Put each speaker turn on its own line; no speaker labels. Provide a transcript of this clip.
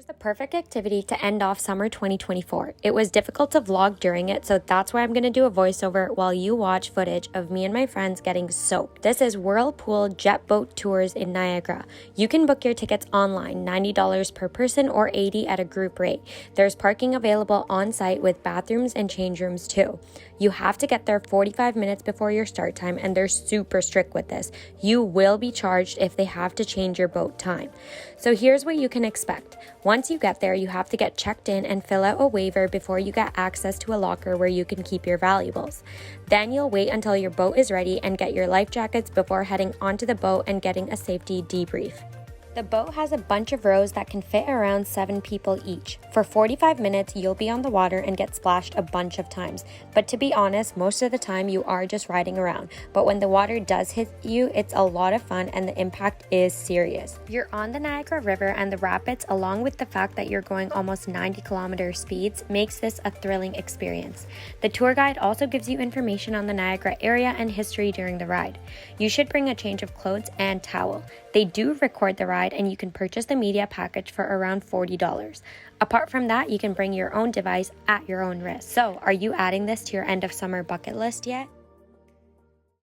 Here's the perfect activity to end off summer 2024. It was difficult to vlog during it, so that's why I'm going to do a voiceover while you watch footage of me and my friends getting soaked. This is Whirlpool Jet Boat Tours in Niagara. You can book your tickets online, $90 per person or $80 at a group rate. There's parking available on site with bathrooms and change rooms too. You have to get there 45 minutes before your start time, and they're super strict with this. You will be charged if they have to change your boat time. So here's what you can expect. Once you get there, you have to get checked in and fill out a waiver before you get access to a locker where you can keep your valuables. Then you'll wait until your boat is ready and get your life jackets before heading onto the boat and getting a safety debrief. The boat has a bunch of rows that can fit around 7 people each. For 45 minutes, you'll be on the water and get splashed a bunch of times. But to be honest, most of the time you are just riding around. But when the water does hit you, it's a lot of fun and the impact is serious. You're on the Niagara River, and the rapids, along with the fact that you're going almost 90-kilometer speeds, makes this a thrilling experience. The tour guide also gives you information on the Niagara area and history during the ride. You should bring a change of clothes and towel. They do record the ride, and you can purchase the media package for around $40. Apart from that, you can bring your own device at your own risk. So, are you adding this to your end of summer bucket list yet?